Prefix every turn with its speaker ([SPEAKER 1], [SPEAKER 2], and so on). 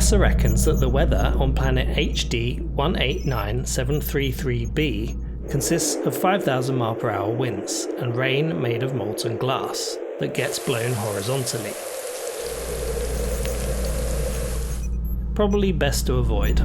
[SPEAKER 1] NASA reckons that the weather on planet HD189733b consists of 5,000 mph winds and rain made of molten glass that gets blown horizontally. Probably best to avoid.